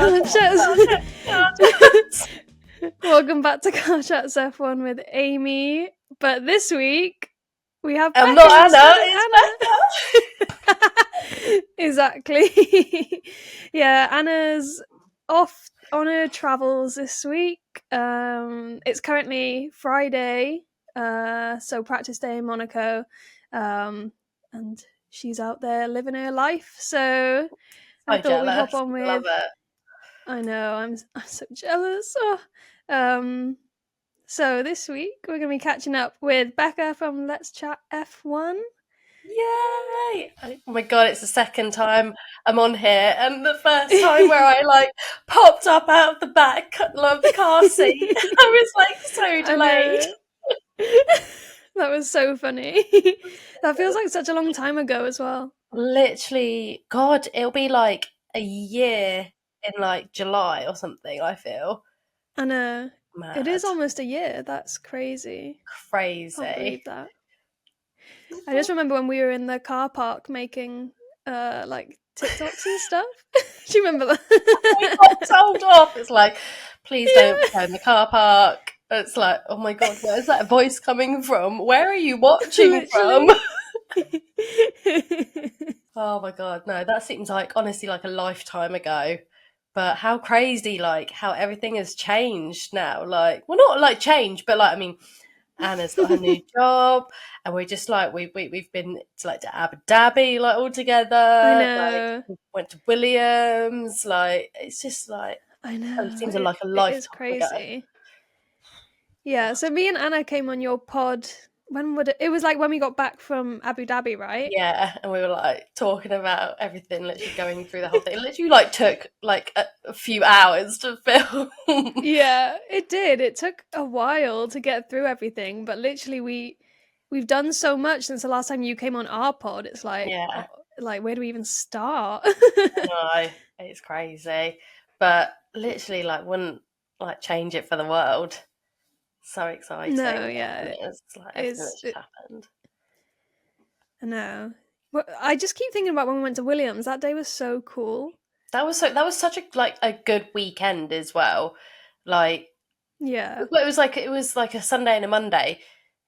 Car Chats. Welcome back to Car Chats F1 with Amy. But this week we have Becca. I'm not Anna, it's Becca. Exactly. Yeah, Anna's off on her travels this week. It's currently Friday, so practice day in Monaco, and she's out there living her life. So I thought we'd hop on with. Love it. I know, I'm so jealous. So this week we're going to be catching up with Becca from Let's Chat F1. Yay! Oh my god, it's the second time I'm on here, and the first time where I popped up out of the back of the car seat. I was so delayed. That was so funny. That feels like such a long time ago as well. Literally, God, it'll be like a year in July or something, I feel. I know. Mad. It is almost a year. That's crazy. Crazy. I can't believe that. I just remember when we were in the car park making TikToks and stuff. Do you remember that? We got told off. It's like, please don't go in the car park. It's like, oh my god, where's that voice coming from? Where are you watching from? Oh my god, no, that seems honestly like a lifetime ago. But how crazy, how everything has changed now. Well, not changed, but I mean, Anna's got her new job, and we're just we've been to Abu Dhabi all together. I know. We went to Williams. It's just I know. It seems like a lifetime It is crazy. ago. Yeah. So me and Anna came on your pod. When would it was when we got back from Abu Dhabi, right? Yeah, and we were talking about everything, literally going through the whole thing. It literally took a few hours to film. Yeah, it did. It took a while to get through everything, but literally we've done so much since the last time you came on our pod. It's Yeah. Where do we even start? No, it's crazy. But literally wouldn't change it for the world. So exciting. No, yeah. It's everything that's just happened. No. Well, I just keep thinking about when we went to Williams. That day was so cool. That was such a good weekend as well. Yeah. It was like a Sunday and a Monday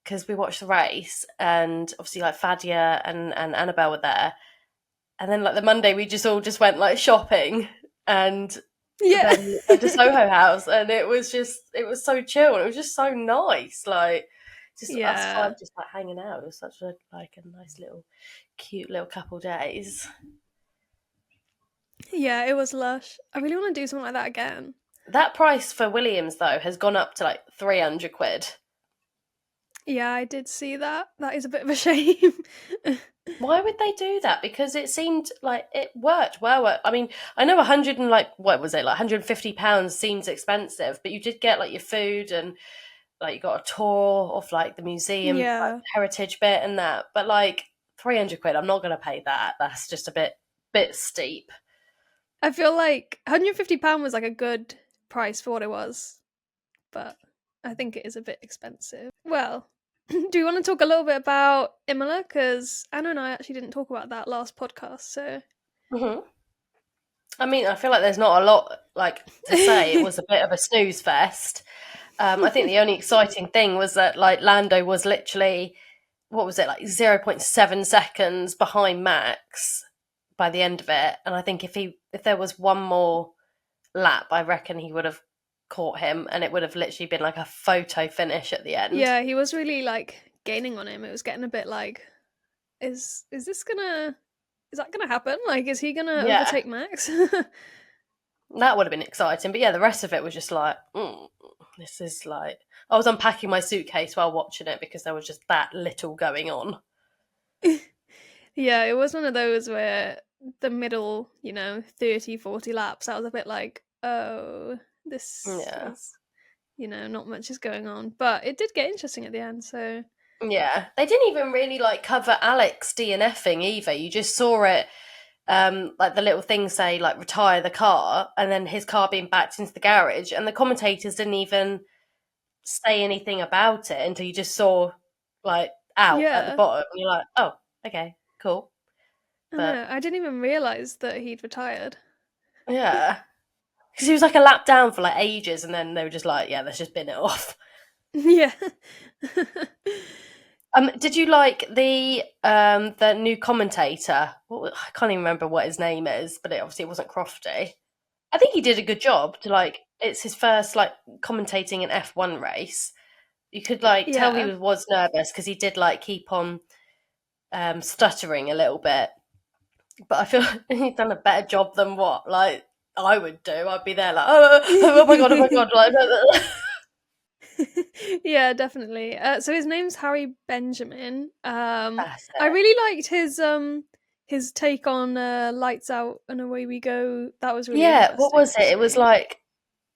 because we watched the race, and obviously Fadia and Annabelle were there. And then the Monday we just all went shopping and then went to Soho House, and it was so chill, and it was just so nice. Us five just hanging out. It was such a nice little cute little couple days. Yeah, it was lush. I really want to do something like that again. That price for Williams though has gone up to 300 quid. Yeah, I did see that. That is a bit of a shame. Why would they do that? Because it seemed like it worked well. I mean, I know 100 and what was it, £150 seems expensive, but you did get your food and you got a tour of the museum, heritage bit and that. But 300 quid, I'm not going to pay that. That's just a bit steep. I feel like £150 was a good price for what it was, but I think it is a bit expensive. Well, do you want to talk a little bit about Imola? Because Anna and I actually didn't talk about that last podcast, so... Mm-hmm. I mean, I feel like there's not a lot to say. It was a bit of a snooze fest. I think the only exciting thing was that Lando was literally, what was it, 0.7 seconds behind Max by the end of it. And I think if there was one more lap, I reckon he would have caught him, and it would have literally been a photo finish at the end. Yeah, he was really gaining on him. It was getting a bit is that gonna happen? Is he gonna overtake Max? That would have been exciting, but yeah, the rest of it was just this is I was unpacking my suitcase while watching it because there was just that little going on. Yeah, it was one of those where the middle, 30, 40 laps, I was a bit oh, this is, not much is going on. But it did get interesting at the end, so... Yeah, they didn't even really cover Alex DNFing either. You just saw it, the little things say retire the car, and then his car being backed into the garage, and the commentators didn't even say anything about it until you just saw out at the bottom, and you're oh, okay, cool. But I didn't even realise that he'd retired. Yeah. Because he was like a lap down for like ages, and then they were just like, yeah, let's just bin it off. Yeah. Did you like the new commentator? I can't even remember what his name is, but obviously it wasn't Crofty. I think he did a good job to like. It's his first like commentating an F1 race. You could like tell he Yeah. was nervous because he did like keep on stuttering a little bit. But I feel he's done a better job than what like I would do. I'd be there like, oh my god, like. Yeah, definitely. So his name's Harry Benjamin. That's I it. really liked his take on Lights Out and Away We Go. That was really Yeah, what interesting was to it? It was see. like,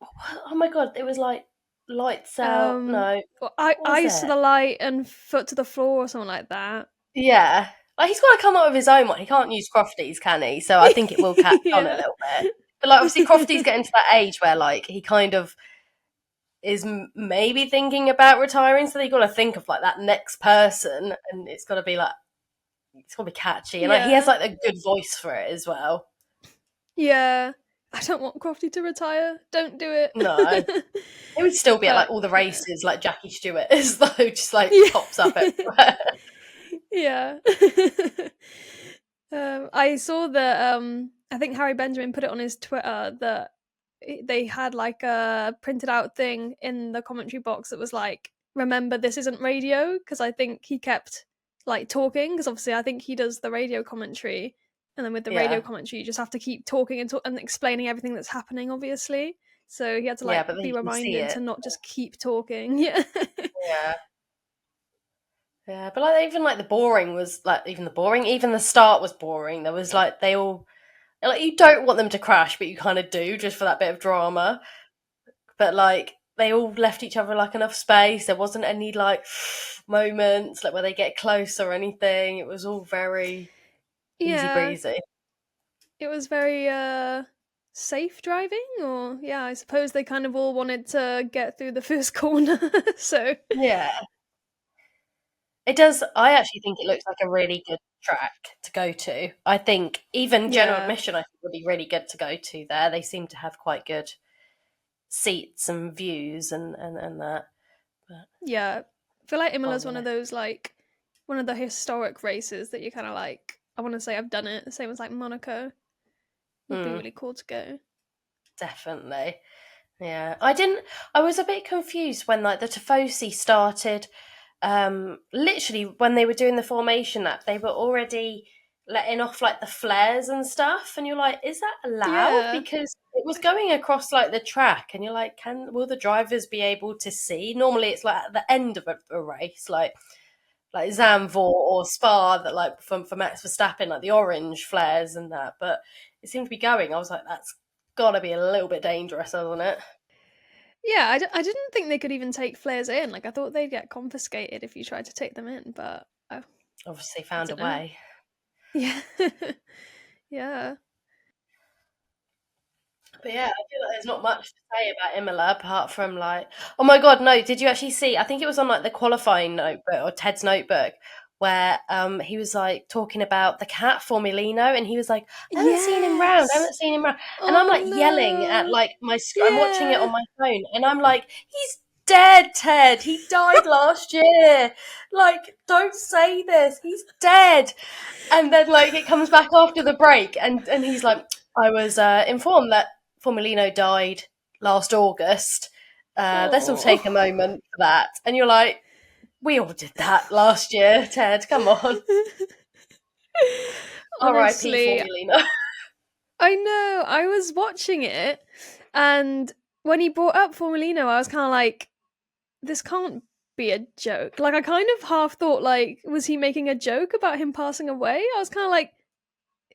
oh my god, it was like lights out. Um, No, what was Eyes to it? the light and foot to the floor or something like that. Yeah, like he's got to come up with his own one. He can't use Crofty's, can he? So I think it will catch on a Yeah. little bit. But like, obviously, Crofty's getting to that age where like he kind of is maybe thinking about retiring. So you got to think of like that next person, and it's got to be like it's got to be catchy, and like he has Yeah. like a good voice for it as well. Yeah. I don't want Crofty to retire. Don't do No, it. he would still be at like But all the yeah. races, like Jackie Stewart is though, just like Yeah. pops up everywhere. Yeah. I saw that I think Harry Benjamin put it on his Twitter that they had like a printed out thing in the commentary box that was like, remember this isn't radio, because I think he kept like talking, because obviously I think he does the radio commentary, and then with the radio Yeah, commentary you just have to keep talking and explaining everything that's happening, obviously. So he had to yeah, like but then be you can see reminded it. to not just keep talking. Yeah. Yeah. Yeah, but like even like the boring was like even the boring, even the start was boring. There was like they all like you don't want them to crash, but you kind of do just for that bit of drama. But like they all left each other like enough space. There wasn't any like moments like where they get close or anything. It was all very easy Yeah, breezy. it was very safe driving, or yeah, I suppose they kind of all wanted to get through the first corner. So Yeah, it does. I actually think it looks like a really good track to go to. I think even general yeah, admission, I think would be really good to go to there. They seem to have quite good seats and views and that. But yeah, I feel like Imola's one of Formula, those like one of the historic races that you kind of like. I want to say I've done it. The same as like Monaco would be mm, really cool to go. definitely. Yeah, I didn't. I was a bit confused when like the Tifosi started. Literally when they were doing the formation lap, they were already letting off like the flares and stuff, and you're like, is that allowed? Yeah, Because it was going across like the track, and you're like, will the drivers be able to see? Normally, it's like at the end of a race, like Zandvoort or Spa that like for Max Verstappen, like the orange flares and that. But it seemed to be going. I was like, that's got to be a little bit dangerous, hasn't it? yeah. I didn't think they could even take flares in. Like I thought they'd get confiscated if you tried to take them in, but Obviously, I found a don't know. way. Yeah, yeah. But yeah, I feel like there's not much to say about Imola apart from like, oh my god, no! Did you actually see? I think it was on like the qualifying notebook or Ted's notebook where he was like talking about the cat Formulino, and he was like, I haven't seen him round, I Yes. haven't seen him round, and I'm Oh like yelling at no. like I'm watching it Yeah. on my phone, and I'm like, he's dead, Ted. He died last year. Like, don't say this. He's dead. And then like it comes back after the break, and he's like, I was informed that Formulino died last August. Let's all take a Oh. moment for that. And you're like, we all did that last year, Ted. Come on. R.I.P. Honestly, Formulino. I know. I was watching it, and when he brought up Formulino, I was kind of like, this can't be a joke. Like, I kind of half thought, like, was he making a joke about him passing away? I was kind of like,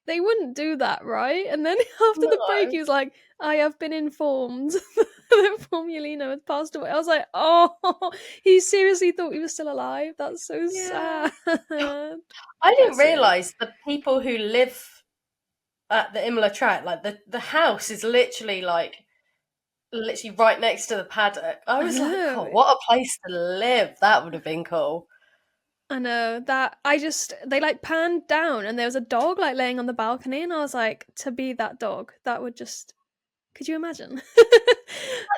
they wouldn't do that, right? And then after the break, No. he was like, I have been informed that Formulino had passed away. I was like, oh, he seriously thought he was still alive. That's so Yeah. sad. I didn't Bless him. realise the people who live at the Imola track, like the house is literally right next to the paddock. I I was like, God, know. what a place to live. That would have been cool. I know that they like panned down and there was a dog like laying on the balcony and I was like, to be that dog, that would just Could you imagine?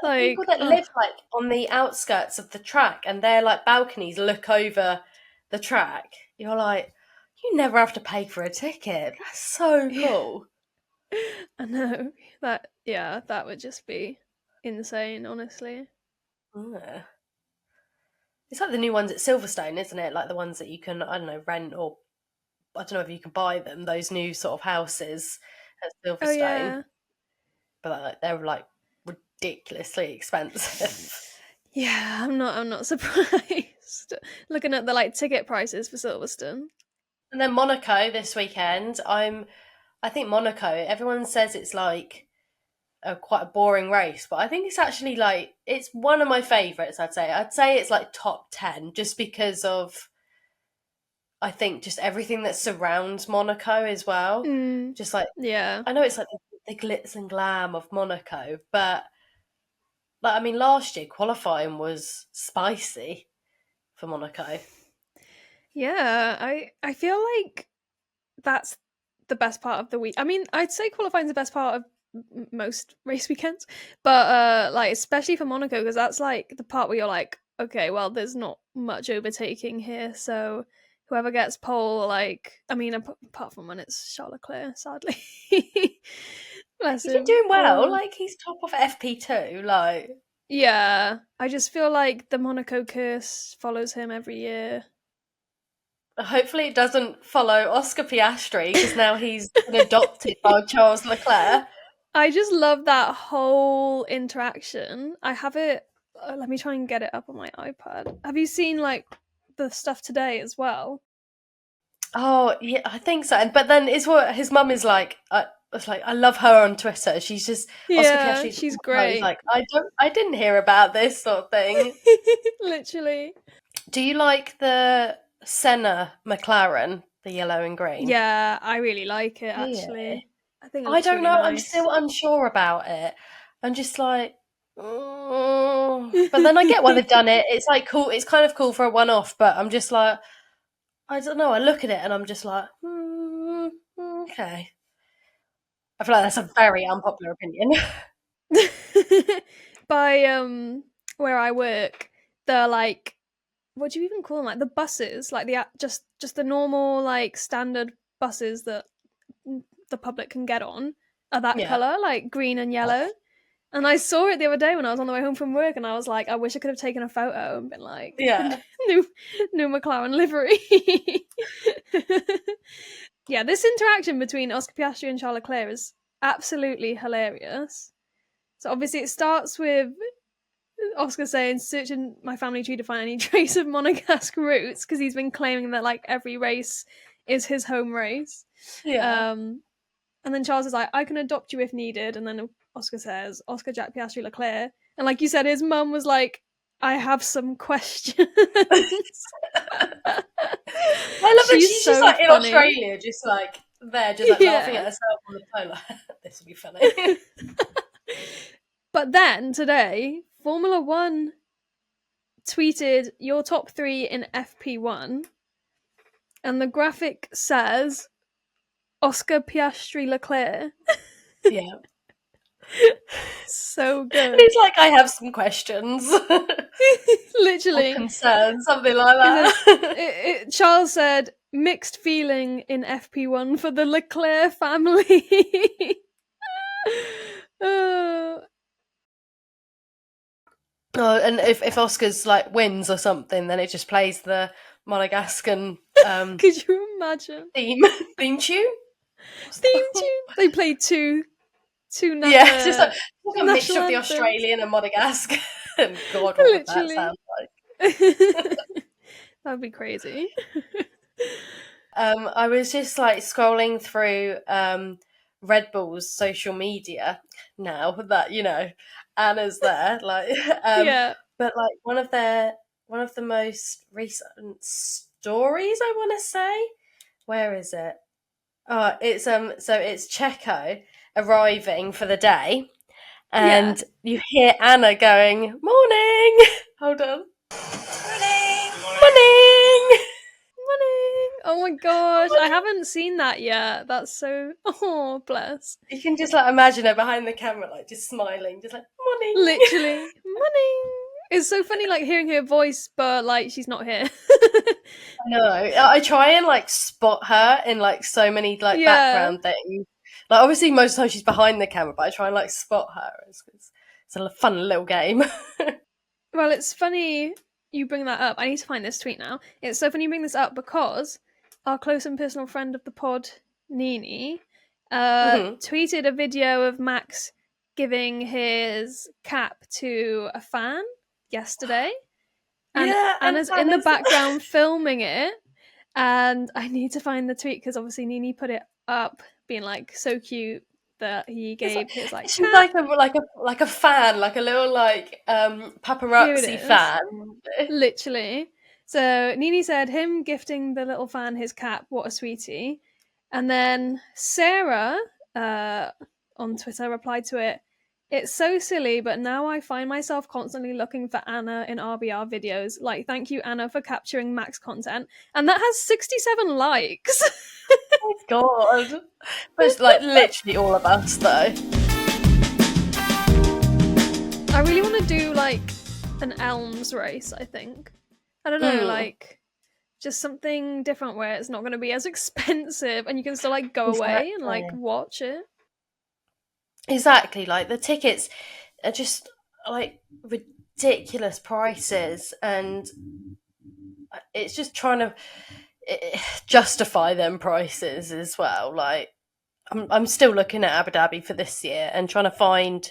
The people Like, that oh, live like on the outskirts of the track and their like balconies look over the track, you're like, you never have to pay for a ticket. That's so yeah, cool. I know. That would just be insane, honestly. Yeah. It's like the new ones at Silverstone, isn't it? Like the ones that you can, I don't know, rent, or I don't know if you can buy them, those new sort of houses at Oh, Silverstone. yeah. But like, they're like ridiculously expensive. Yeah, I'm not surprised. Looking at the like ticket prices for Silverstone. And then Monaco this weekend. I think Monaco, everyone says it's like quite a boring race, but I think it's actually like it's one of my favourites. I'd say it's like top 10, just because of I think just everything that surrounds Monaco as well. Mm, Just like yeah. I know it's like the glitz and glam of Monaco, but like I mean, last year qualifying was spicy for Monaco. Yeah, I feel like that's the best part of the week. I mean, I'd say qualifying's the best part of most race weekends, but like especially for Monaco because that's like the part where you're like, okay, well, there's not much overtaking here, so whoever gets pole, like, I mean, apart from when it's Charles Leclerc, sadly, bless He's been him. doing well. Like he's top of FP2. Like Yeah, I just feel like the Monaco curse follows him every year. hopefully it doesn't follow Oscar Piastri because now he's been adopted by Charles Leclerc. I just love that whole interaction. I have it. Let me try and get it up on my iPad. Have you seen like the stuff today as well? Oh yeah, I think so. But then is what his mum is like. It's like I love her on Twitter. She's just Oscar Yeah, Piastri's she's mum is great. like I didn't hear about this sort of thing. Literally. Do you like the Senna McLaren, the yellow and green? Yeah, I really like it Yeah. actually. I think it I looks don't really know. I'm nice. still unsure about it. I'm just like, but then I get why they've done it. It's like cool. It's kind of cool for a one-off, but I'm just like, I don't know. I look at it and I'm just like, okay. I feel like that's a very unpopular opinion. By where I work, they're like, what do you even call them? Like the buses, like just the normal like standard buses that the public can get on are that Yeah, color, like green and yellow. And I saw it the other day when I was on the way home from work, and I was like, I wish I could have taken a photo and been like, the yeah. new new McLaren livery. Yeah, this interaction between Oscar Piastri and Charles Leclerc is absolutely hilarious. So obviously it starts with Oscar saying, "Searching my family tree to find any trace of Monegasque roots," because he's been claiming that like every race is his home race. Yeah. Um, and then Charles is like, "I can adopt you if needed." And then Oscar says, "Oscar Jack Piastri Leclerc." And like you said, his mum was like, "I have some questions." I love that She's she's just so like in funny. Australia, just like there, just like laughing at Yeah. herself on the phone. Like, this would be funny. But then today, Formula One tweeted your top three in FP1, and the graphic says Oscar Piastri Leclerc. Yeah. So And good. he's like, I have some questions or Literally. concerns, something like It says, that. Charles said, mixed feeling in FP1 for the Leclerc family. Oh, Oh, and if Oscar's like wins or something, then it just plays the Monegascan could you imagine? theme theme tune. What's Theme that? tune. They played two Yeah, it's just like a mixture national of the anthems. Australian and Monegascan. God, what would that Literally. sound like? That'd be crazy. I was just like scrolling through Red Bull's social media now that Anna's there, like, Yeah. but like one of the most recent stories I want to say. Where is it? Oh, it's so it's Checo arriving for the day, Yeah. and you hear Anna going, "Morning." Hold on. Morning. Morning. Morning. Oh my gosh, I haven't seen that yet. That's so. Oh, bless. You can just like imagine her behind the camera, like just smiling, just like morning. Literally, money. It's so funny, like hearing her voice, but like she's not here. I know. I try and like spot her in like so many like Yeah. background things. Like obviously most of the time she's behind the camera, but I try and like spot her. It's a fun little game. Well, it's funny you bring that up. I need to find this tweet now. It's so funny you bring this up because our close and personal friend of the pod, Nini, Mhm. tweeted a video of Max giving his cap to a fan yesterday, and Yeah, and Anna's in the Anna's background filming it. And I need to find the tweet because obviously Nini put it up, being like so cute that he it's like, gave his like she's cap. like a fan, like a little like Here it paparazzi is. fan. Literally. So Nini said him gifting the little fan his cap, what a sweetie. And then Sarah uh, on Twitter replied to it, it's so silly, but now I find myself constantly looking for Anna in RBR videos. Like, thank you, Anna, for capturing Max content. And that has 67 likes. Oh God. But it's like literally all of us though. I really want to do like an Elms race, I think. I don't know, Mm, like just something different where it's not going to be as expensive and you can still like go away and like exactly. watch it. Exactly. Like the tickets are just like ridiculous prices, and it's just trying to justify them prices as well. Like I'm still looking at Abu Dhabi for this year and trying to find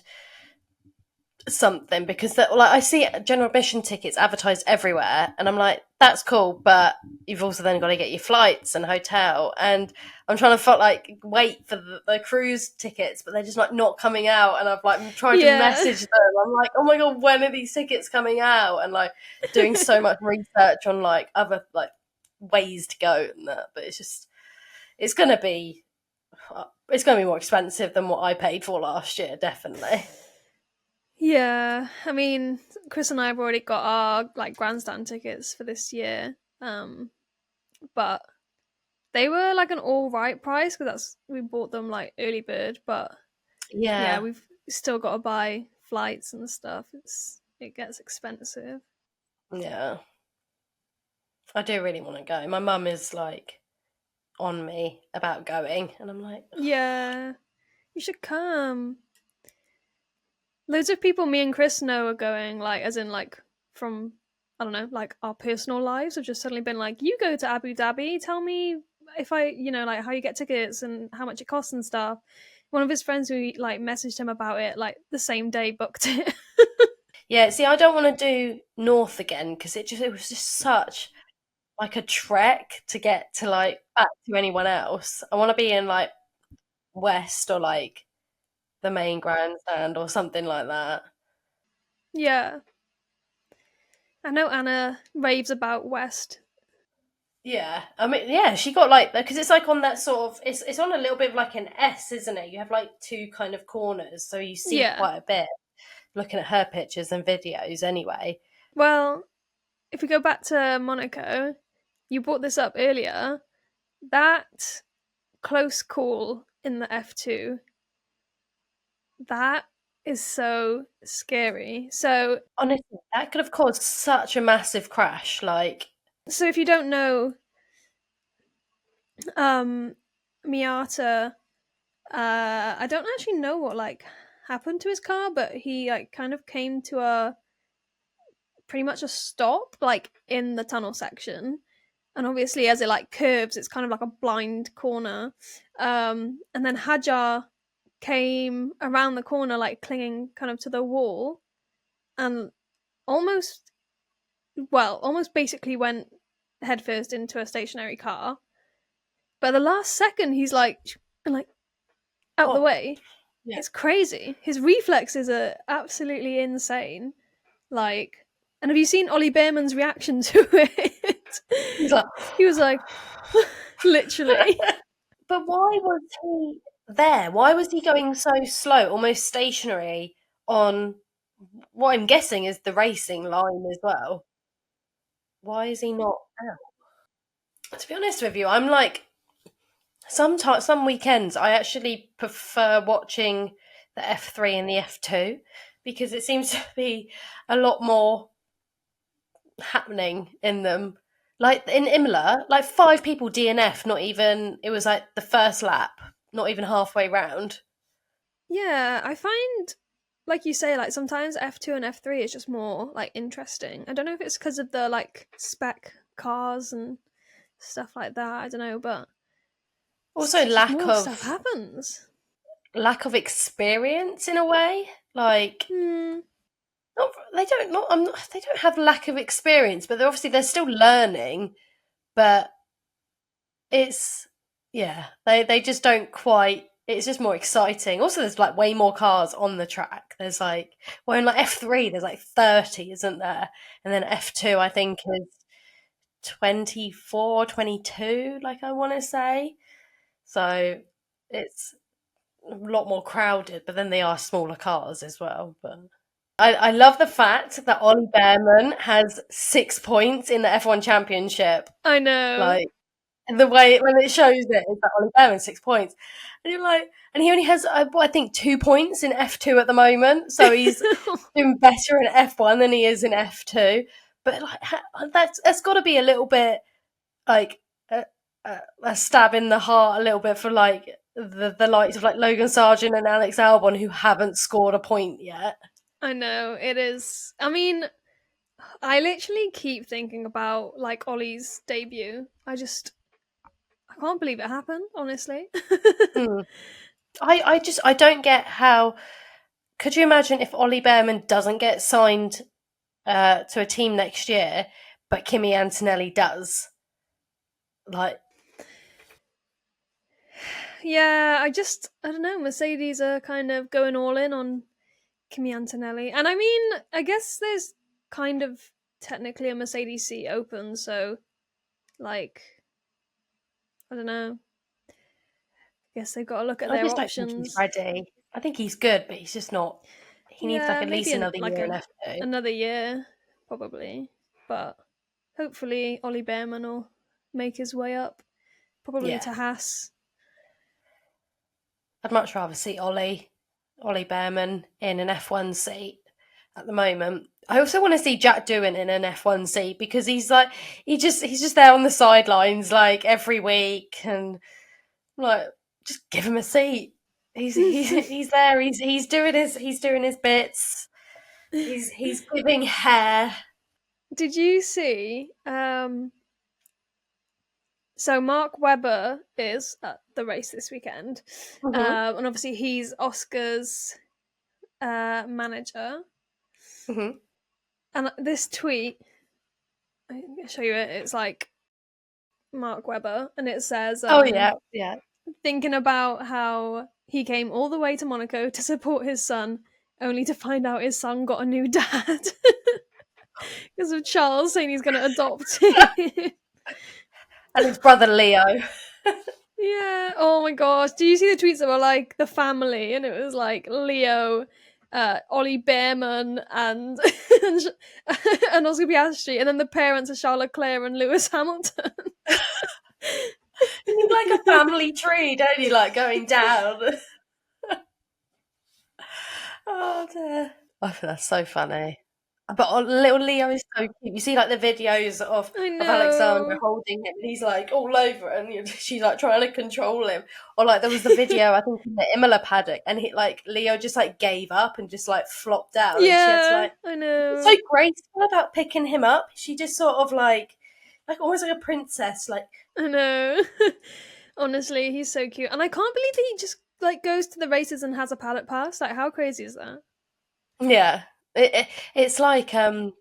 something because like I see general admission tickets advertised everywhere, and I'm like, that's cool, but you've also then got to get your flights and hotel, and I'm trying to like wait for the cruise tickets, but they're just like not coming out, and I've like tried to Yeah. message them. I'm like, oh my god, when are these tickets coming out? And like doing so much research on like other like ways to go and that, but it's gonna be it's gonna be more expensive than what I paid for last year, definitely. Yeah. I mean, Chris and I have already got our like grandstand tickets for this year. But they were like an all right price because that's we bought them like early bird, but yeah, Yeah. we've still got to buy flights and stuff. It gets expensive. Yeah, I do really want to go. My mum is like on me about going, and I'm like, Yeah. You should come. Loads of people me and Chris know are going, like, as in, like, from, I don't know, like, our personal lives have just suddenly been like, you go to Abu Dhabi, tell me if I, like, how you get tickets and how much it costs and stuff. One of his friends who, like, messaged him about it, like, the same day booked it. yeah. See, I don't want to do north again because it was just such like a trek to get to like back to anyone else. I want to be in like west or like the main grandstand or something like that. Yeah. I know Anna raves about West. Yeah, I mean, yeah, she got like because it's like on that sort of it's on a little bit of like an S, isn't it? You have like two kind of corners, so you see Yeah. quite a bit. Looking at her pictures and videos, anyway. Well, if we go back to Monaco, you brought this up earlier. That close call in the F2, that is so scary. Honestly, that could have caused such a massive crash. Like, So if you don't know, um, Miata, I don't actually know what like happened to his car, but he like kind of came to a pretty much a stop like in the tunnel section, and obviously as it like curves, it's kind of like a blind corner. And then Hajar came around the corner like clinging kind of to the wall and almost almost basically went headfirst into a stationary car. But the last second, he's like out the oh, way. yeah. It's crazy. His reflexes are absolutely insane. Like, and have you seen Ollie Behrman's reaction to it? He's like, He was like, literally. but why was he there? Why was he going so slow, almost stationary on what I'm guessing is the racing line as well? Why is he not out? To be honest with you, I'm like sometimes some weekends I actually prefer watching the F3 and the F2 because it seems to be a lot more happening in them. Like in Imola, like 5 people DNF, not even it was like the first lap, not even halfway round. Yeah, I find, like you say, like sometimes F2 and F3 is just more like interesting. I don't know if it's because of the like spec cars and stuff like that. I don't know, but Also just more stuff happens. lack of experience in a way. Like Hmm. not they don't not, I'm not they don't have lack of experience, but they're still learning, but it's yeah, they just don't quite. It's just more exciting. Also, there's like way more cars on the track. There's like well, in like F3, there's like 30, isn't there? And then F2, I think is 24, 22. Like I want to say. So it's a lot more crowded. But then they are smaller cars as well. But I love the fact that Ollie Behrman has 6 points in the F1 Championship. I know. Like and the way when it shows it is that Ollie Behrman 6 points, and you're like, and he only has I think 2 points in F2 at the moment, so he's doing better in F1 than he is in F2. But like that's got to be a little bit like a stab in the heart, a little bit for like the likes of like Logan Sargent and Alex Albon who haven't scored a point yet. I know it is. I mean, I literally keep thinking about like Ollie's debut. I can't believe it happened. Honestly. Hmm. I don't get how. Could you imagine if Ollie Behrman doesn't get signed to a team next year, but Kimi Antonelli does? Like, Yeah, I don't know. Mercedes are kind of going all in on Kimi Antonelli, and I mean, I guess there's kind of technically a Mercedes seat open, so like I don't know. I guess they've got to look at I their just don't think he's options. ready. I think he's good, but he's just not. He needs like Yeah, at maybe least another like year in F2. another year, probably. But hopefully, Ollie Behrman will make his way up, probably Yeah, to Haas. I'd much rather see Ollie Behrman in an F1 seat at the moment. I also want to see Jack Doohan in an F1 seat because he's like he's just there on the sidelines like every week and like just give him a seat. He's there. He's doing his bits. He's giving hair. Did you see? So Mark Webber is at the race this weekend, Hmm. and obviously he's Oscar's manager. Hmm. And this tweet, I'll show you it. It's like Mark Webber, and it says, Oh yeah, yeah. thinking about how he came all the way to Monaco to support his son, only to find out his son got a new dad because of Charles saying he's going to adopt him. And his brother Leo. Yeah. Oh my gosh. Do you see the tweets that were like the family, and it was like Leo, Ollie Behrman, and and Oscar Piastri, and then the parents are Charlotte Leclerc and Lewis Hamilton. You need like a family tree, don't you? Like going down. Oh dear. I think that's so funny. But little Leo is so cute. You see, like the videos I of Alexandra know. holding him, and he's like all over, it, and she's like trying to control him. Or like there was the video I think in the Imola paddock, and he like Leo just like gave up and just like flopped down, and she had to Yeah, like I so know. graceful about picking him up. She just sort of like almost like a princess, like I know. Honestly, he's so cute, and I can't believe that he just like goes to the races and has a paddock pass. Like, how crazy is that? yeah. It's like well,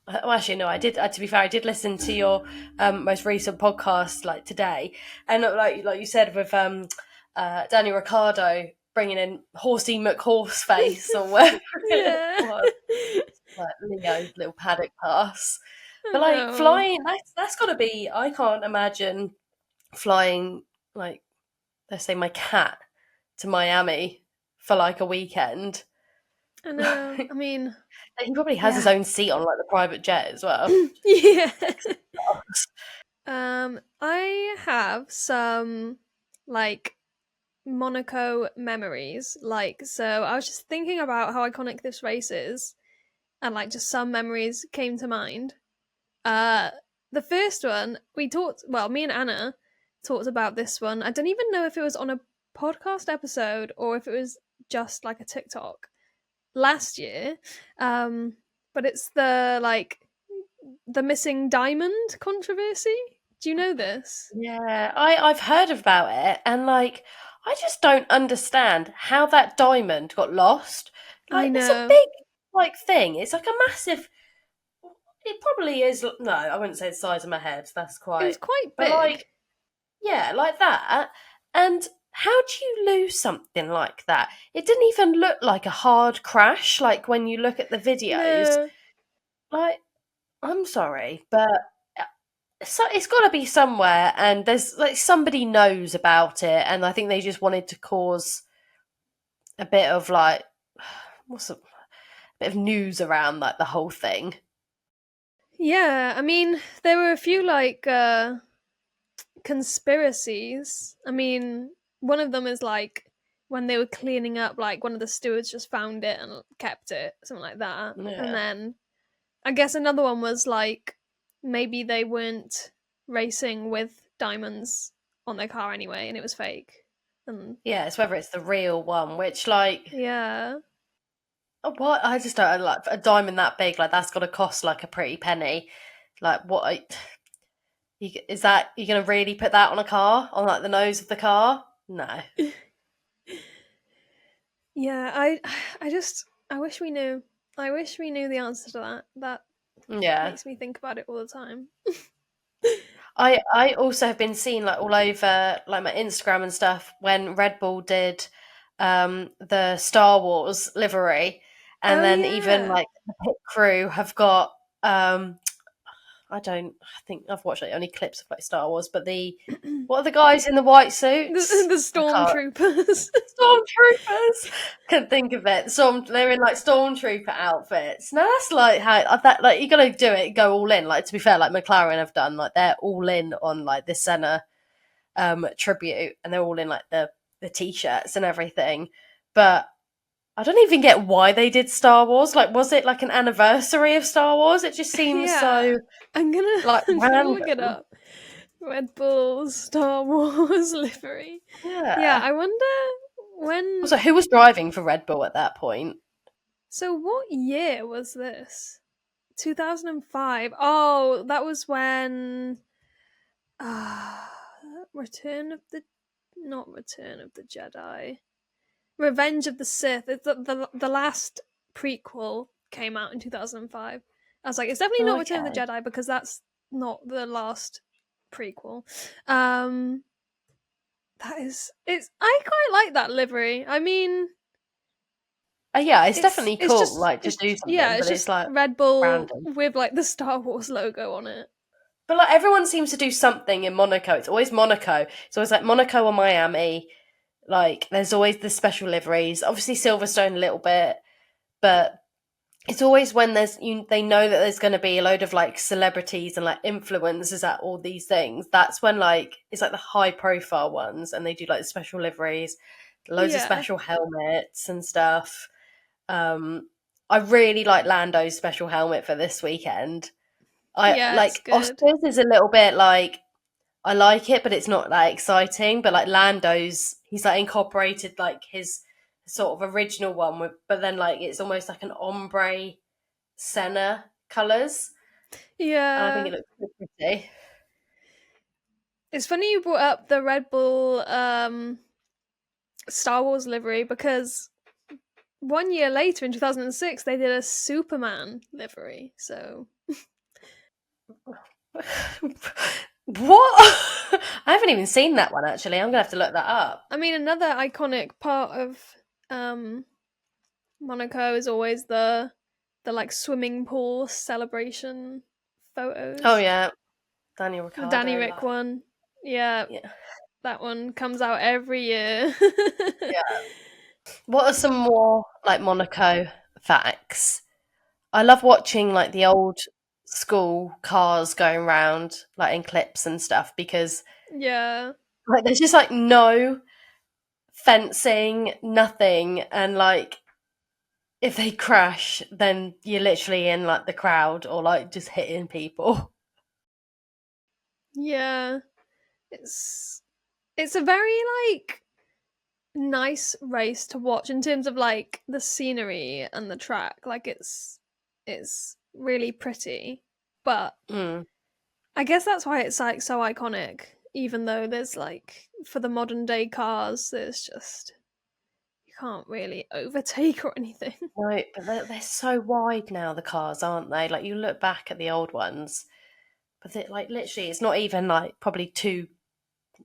actually, no. I did. To be fair, I did listen to your most recent podcast like today, and like you said with Daniel Ricciardo bringing in Horsey McHorseface or whatever it Yeah. was, like Leo's little paddock pass. I But like know. flying, that's got to be. I can't imagine flying like let's say my cat to Miami for like a weekend. I know. I mean, He probably has his yeah. own seat on like the private jet as well. Yeah. Sexy. I have some like Monaco memories. Like, so I was just thinking about how iconic this race is, and like just some memories came to mind. Uh, the first one we talked. Well, me and Anna talked about this one. I don't even know if it was on a podcast episode or if it was just like a TikTok last year. Um, but it's the missing diamond controversy. Do you know this? Yeah, I've heard about it, and like I just don't understand how that diamond got lost. I Like it's a know. big like thing. It's like a massive. It probably is. No, I wouldn't say the size of my head. That's It was quite. quite But big. like yeah, like that. And how do you lose something like that? It didn't even look like a hard crash. Like when you look at the videos, No. like I'm sorry, but so it's got to be somewhere, and there's like somebody knows about it, and I think they just wanted to cause a bit of like what's a bit of news around like the whole thing. Yeah, I mean, there were a few conspiracies. I mean, one of them is like when they were cleaning up, like one of the stewards just found it and kept it, something like that. And Yeah, then I guess another one was like maybe they weren't racing with diamonds on their car anyway, and it was fake. And yeah. It's whether it's the real one, which like yeah, what I just don't like a diamond that big. Like that's got to cost like a pretty penny. Like what? Is that you gonna really put that on a car on like the nose of the car? No. yeah. I wish we knew. I wish we knew the answer to that. That Yeah. makes me think about it all the time. I also have been seeing like all over like my Instagram and stuff when Red Bull did the Star Wars livery, and Oh then even yeah, like the pit crew have got I think I've watched like only clips of like Star Wars, but the what are the guys in the white suits? the I can't stormtroopers. Stormtroopers. Couldn't think of it. They're in like stormtrooper outfits. Now that's like how that like you gotta do it, go all in. Like to be fair, like McLaren have done, like they're all in on like this Senna tribute, and they're all in like the t-shirts and everything. But I don't even get why they did Star Wars. Like, was it like an anniversary of Star Wars? It just seems Yeah, so I'm gonna like I'm gonna random. look it up. Red Bull Star Wars livery. Yeah, Yeah. I wonder when. Also, who was driving for Red Bull at that point? So, what year was this? 2005. Oh, that was when. Uh, Return of the. Not Return of the Jedi. Revenge of the Sith. It's the last prequel came out in 2005. I was like, it's definitely not Return of the Okay. Jedi because that's not the last prequel. Um, that is, it's. I quite like that livery. I mean, Yeah, it's definitely cool, like to it's do yeah, something, it's but it's just like Red Bull random. with like the Star Wars logo on it. But like everyone seems to do something in Monaco. It's always Monaco. It's always like Monaco or Miami. Like there's always the special liveries. Obviously Silverstone a little bit, but it's always when they know that there's going to be a load of like celebrities and like influencers at all these things. That's when like it's like the high profile ones, and they do like special liveries, loads of Yeah, special helmets and stuff. Um, I really like Lando's special helmet for this weekend. I yeah, it's like good. Oscars is a little bit like I like it, but it's not that exciting. But like Lando's, he's like incorporated like his sort of original one with, but then like it's almost like an ombre Senna colours, and I think Yeah, it looks really pretty. it's funny you brought up the Red Bull Star Wars livery because 1 year later in 2006 they did a Superman livery. So What? I haven't even seen that one actually. I'm gonna have to look that up. I mean, another iconic part of um, Monaco is always the like swimming pool celebration Oh photos. yeah, Daniel The Danny Ricciardo. Rick Like one, yeah, yeah, that one comes out every year. yeah. What are some more like Monaco facts? I love watching like the old school cars going around like in clips and stuff, because Yeah. like there's just like no fencing, nothing, and like if they crash, then you're literally in like the crowd or like just hitting people. Yeah. It's it's a very like nice race to watch in terms of like the scenery and the track. Like it's really pretty. But Mm. I guess that's why it's like so iconic, even though there's like for the modern day cars, there's just you can't really overtake or anything. No, but they're so wide now, the cars, aren't they? Like you look back at the old ones, but like literally, it's not even like probably two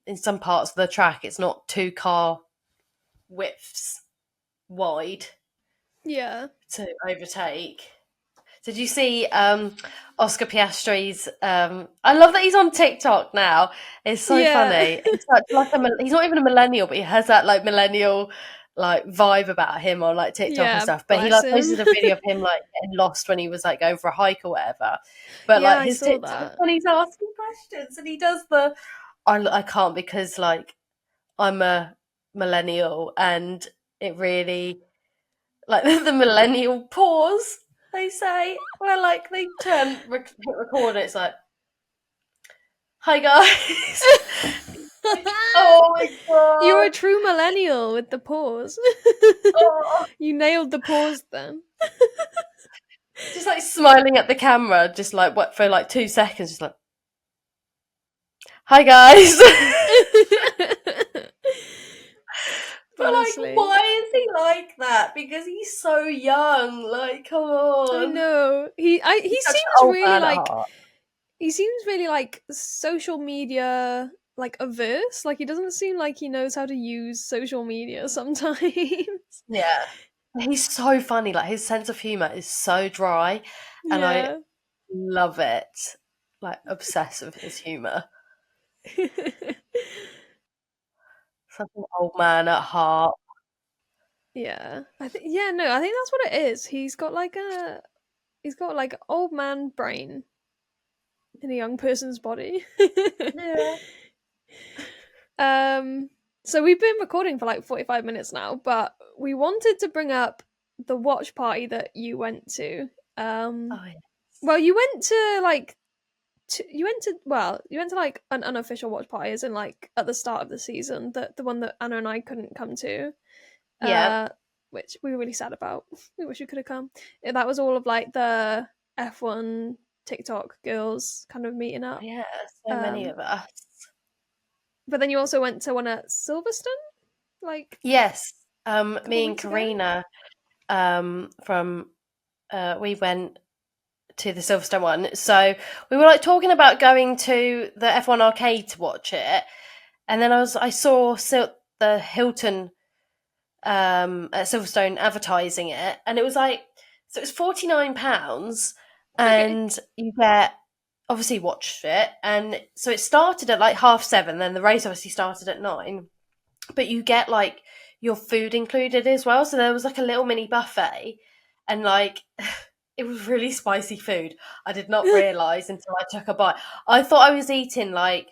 in some parts of the track. It's not two car widths wide Yeah. to overtake. Did you see Oscar Piastri's? I love that he's on TikTok now. It's so Yeah. funny. He's such like he's not even a millennial, but he has that like millennial like vibe about him on like TikTok and Yeah, stuff. But he bless like him. posted a video of him like getting lost when he was like going for a hike or whatever. But Yeah, like I his saw TikTok that. when he's asking questions and he does the I can't because like I'm a millennial and it really like the millennial pause they say where like they hit record and it's like hi guys. Oh my You're a god. true millennial with the pause. Oh, You nailed the pause then. just like smiling at the camera just like what for like 2 seconds just like hi guys. But like Honestly. why is he like that, because he's so young, like come I on. know. He He's such seems an old really man at like heart. he seems really like social media like averse. Like he doesn't seem like he knows how to use social media sometimes. Yeah. He's so funny, like his sense of humour is so dry and I Yeah. love it. Like obsessed with his humour. Such an old man at heart. Yeah. I think that's what it is. He's got like old man brain in a young person's body. Yeah. um so we've been recording for like 45 minutes now, but we wanted to bring up the watch party that you went to. Um Oh yeah. well, you went to like you went to like an unofficial watch party as in like at the start of the season, the one that Anna and I couldn't come to. Yeah. Uh which we were really sad about. We wish we could have come. That was all of like the F1 TikTok girls kind of meeting up. Yeah, so many Um of us. but then you also went to one at Silverstone like Yes. a couple Me of and weeks ago. Karina from we went to the Silverstone one. So we were like talking about going to the F1 arcade to watch it. And then I saw the Hilton at Silverstone advertising it, and it was like so it was £49, Okay. and you get obviously watched it, and so it started at like 7:30. Then the race obviously started at 9, but you get like your food included as well. So there was like a little mini buffet, and like it was really spicy food. I did not realize until I took a bite. I thought I was eating like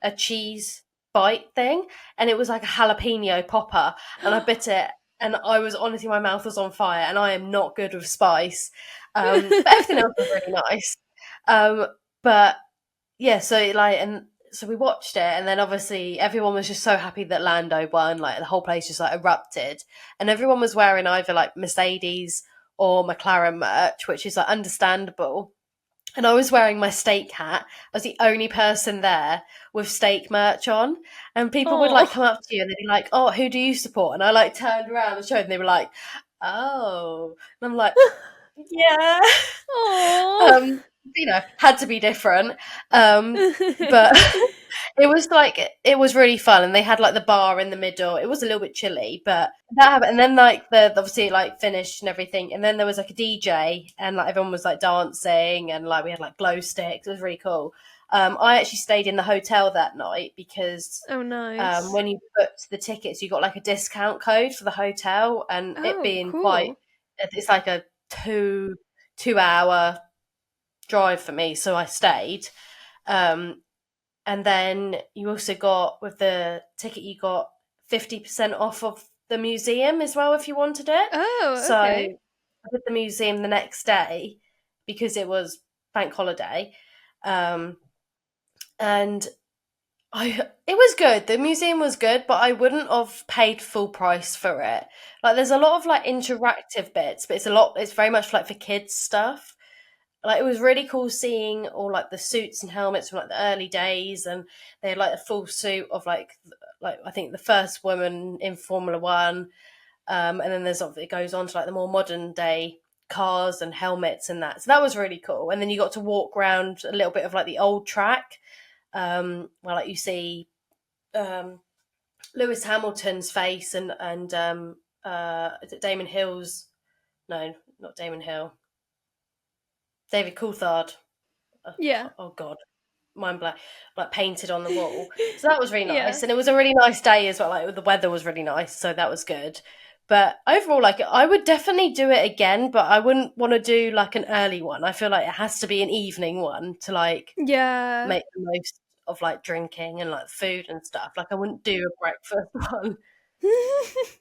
a cheese bite thing, and it was like a jalapeno popper, and I bit it, and I was honestly my mouth was on fire, and I am not good with spice. But everything else was really nice. Um, but yeah, so like, and so we watched it, and then obviously everyone was just so happy that Lando won. Like the whole place just like erupted, and everyone was wearing either like Mercedes or McLaren merch, which is like understandable. And I was wearing my steak hat. I was the only person there with steak merch on. And people would like Oh. come up to you and they'd be like, "Oh, who do you support?" And I like turned around and showed, and they were like, "Oh." And I'm like, "Yeah." Oh. um, had to be different. But it was like it was really fun, and they had like the bar in the middle. It was a little bit chilly, but that happened. And then like the obviously like finished and everything, and then there was like a DJ, and like everyone was like dancing, and like we had like glow sticks. It was really cool. I actually stayed in the hotel that night because Oh, nice. when you booked the tickets, you got like a discount code for the hotel, and it Oh, being quite, cool. it's like a two hour drive for me, so I stayed. Um, and then you also got, with the ticket, you got 50% off of the museum as well if you wanted it. Oh, So okay. I did the museum the next day because it was bank holiday. Um, and it was good. The museum was good, but I wouldn't have paid full price for it. Like there's a lot of like interactive bits, but it's very much like for kids stuff. Like it was really cool seeing all like the suits and helmets from like the early days, and they had like a full suit of like I think the first woman in Formula One. And then it goes on to like the more modern day cars and helmets and that. So that was really cool. And then you got to walk around a little bit of like the old track, where like you see um, Lewis Hamilton's face and is it Damon Hill's? No, not Damon Hill. David Coulthard. Yeah. Oh God, mind blank. Like painted on the wall. So that was really Yeah. nice, and it was a really nice day as well. Like the weather was really nice, so that was good. But overall, like I would definitely do it again, but I wouldn't want to do like an early one. I feel like it has to be an evening one to like Yeah. make the most of like drinking and like food and stuff. Like I wouldn't do a breakfast one.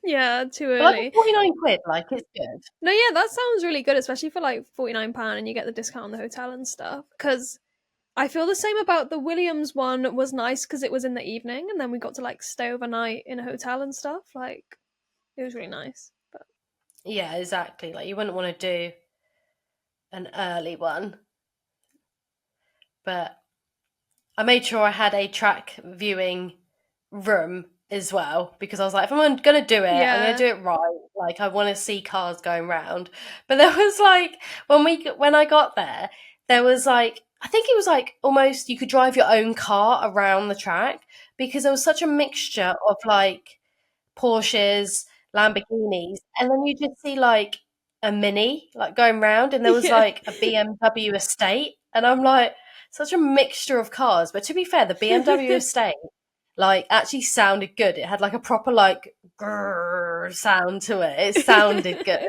Yeah, too But like early. 49 quid, like it's good. No, yeah, that sounds really good, especially for like £49 and you get the discount on the hotel and stuff. Because I feel the same about the Williams one was nice because it was in the evening and then we got to like stay overnight in a hotel and stuff. Like, it was really nice. But Yeah, exactly. Like you wouldn't want to do an early one, but I made sure I had a track viewing room as well because I was like, if I'm going to do it, I'm going to yeah. do it right. Like, I want to see cars going round. But there was like when I got there, there was like I think it was like almost you could drive your own car around the track because there was such a mixture of like Porsches, Lamborghinis, and then you just see like a Mini like going round, and there was Yeah. like a BMW estate, and I'm like, such a mixture of cars. But to be fair, the BMW estate like actually sounded good. It had like a proper like grrr sound to it. It sounded good.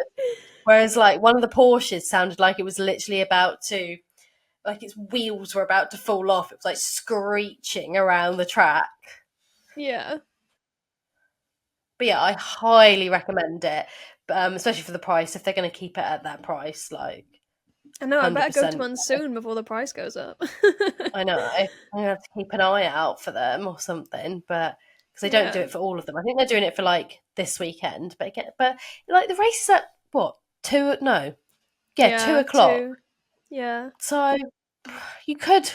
Whereas like one of the Porsches sounded like it was literally about to like its wheels were about to fall off. It was like screeching around the track. Yeah. But yeah, I highly recommend it, especially for the price. If they're going to keep it at that price, like I know, I hundred better go to percent. one soon before the price goes up. I know. I'm gonna have to keep an eye out for them or something, but because they don't do Yeah. it for all of them. I think they're doing it for like this weekend. But like the race is at what 2? No, yeah, two Yeah, o'clock. too. Yeah. So you could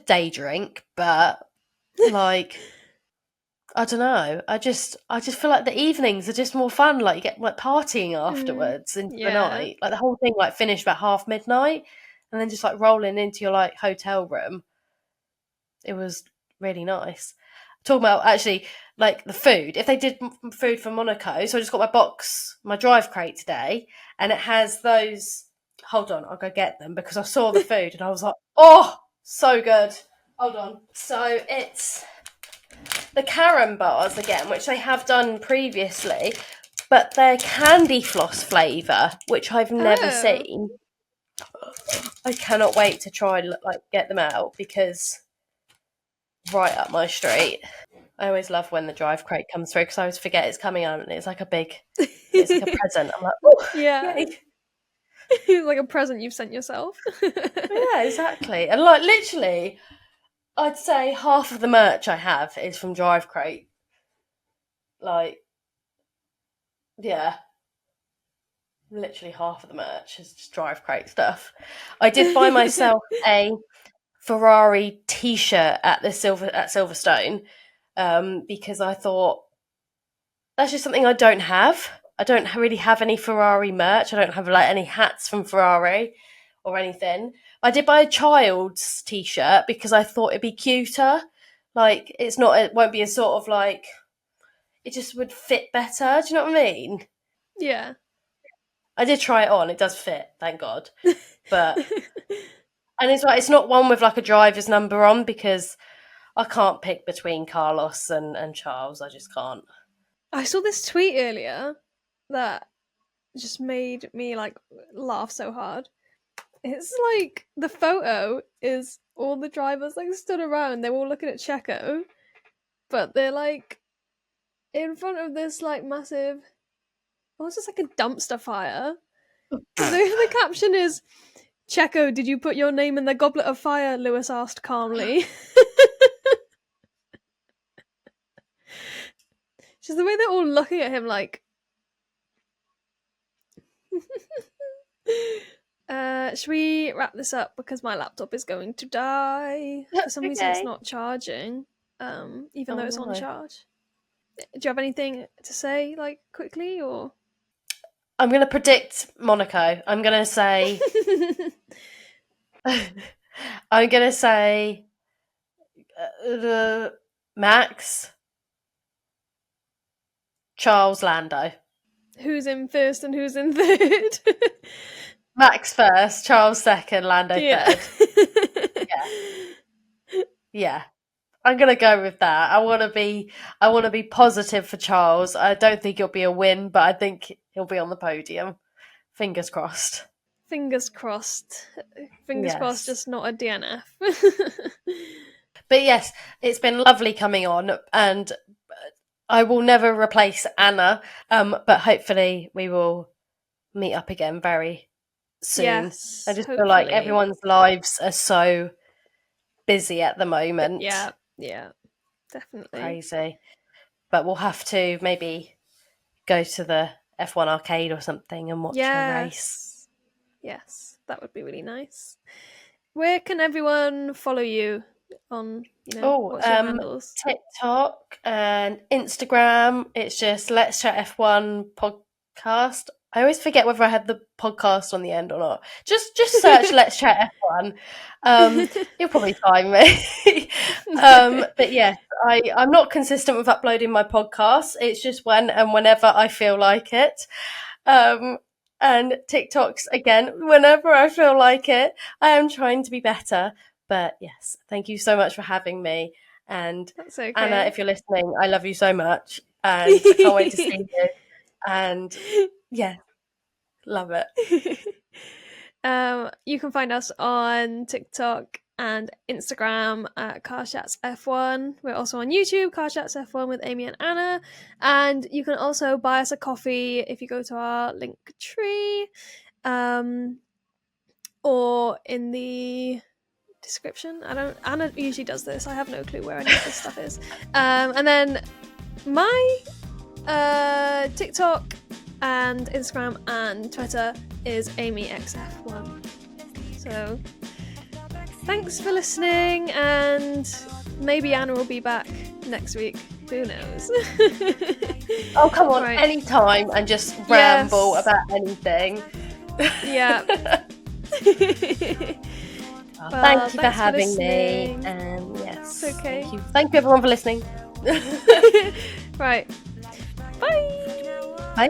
day drink, but like I don't know. I just feel like the evenings are just more fun. Like you get like partying Mm. afterwards into the Yeah. night. Like the whole thing like finished about half midnight, and then just like rolling into your like hotel room. It was really nice. Talking about actually like the food. If they did food for Monaco, so I just got my drive crate today, and it has those. Hold on, I'll go get them because I saw the food and I was like, oh, so good. Hold on. So it's the Karen bars again, which they have done previously, but they're candy floss flavour, which I've never Oh. seen. I cannot wait to try and like get them out because right up my street. I always love when the drive crate comes through because I always forget it's coming out and it's like a present. I'm like, oh, Yeah. yay! It's like a present you've sent yourself. Yeah, exactly. And like literally, I'd say half of the merch I have is from Drive Crate. Like, yeah, literally half of the merch is just Drive Crate stuff. I did buy myself a Ferrari T-shirt at Silverstone because I thought that's just something I don't have. I don't really have any Ferrari merch. I don't have like any hats from Ferrari or anything. I did buy a child's T-shirt because I thought it'd be cuter. Like it's not, it won't be a sort of like it just would fit better. Do you know what I mean? Yeah. I did try it on. It does fit, thank God. But and it's like it's not one with like a driver's number on because I can't pick between Carlos and Charles. I just can't. I saw this tweet earlier that just made me like laugh so hard. It's like the photo is all the drivers like stood around. They're all looking at Checo, but they're like in front of this like massive. Oh, it's just like a dumpster fire. The caption is, "Checo, did you put your name in the goblet of fire?" Lewis asked calmly. Just the way they're all looking at him like. Should we wrap this up because my laptop is going to die? For some reason it's not charging, even though it's on charge. Do you have anything to say, like, quickly, or? I'm going to predict Monaco. I'm going to say... I'm going to say... Max... Charles, Lando. Who's in first and who's in third? Max first, Charles second, Lando third. Yeah. I'm gonna go with that. I want to be positive for Charles. I don't think it'll be a win, but I think he'll be on the podium. Fingers crossed. Fingers crossed. Fingers crossed, just not a DNF. But yes, it's been lovely coming on, and I will never replace Anna. But hopefully we will meet up again very soon. Yes, I just feel like everyone's lives are so busy at the moment. Yeah, definitely. Crazy. But we'll have to maybe go to the F1 arcade or something and watch a race. Yes, that would be really nice. Where can everyone follow you on, what's your handles? TikTok and Instagram. It's just Let's Chat F1 podcast. I always forget whether I have the podcast on the end or not. Just search Let's Chat F1. You'll probably find me. But yes, I'm not consistent with uploading my podcast. It's just when and whenever I feel like it. And TikToks, again, whenever I feel like it. I am trying to be better. But yes, thank you so much for having me. And that's okay. Anna, if you're listening, I love you so much. And I can't wait to see you. And yeah, love it. You can find us on TikTok and Instagram at Car Chats F1. We're also on YouTube, Car Chats F1 with Amy and Anna. And you can also buy us a coffee if you go to our link tree, or in the description. Anna usually does this. I have no clue where any of this stuff is. And then my TikTok and Instagram and Twitter is AmyXF1. So thanks for listening, and maybe Anna will be back next week. Who knows? Oh, come on, anytime, and just ramble about anything. Yeah. Thank you for having me. And yes, it's okay. Thank you everyone for listening. Right. Bye. Bye.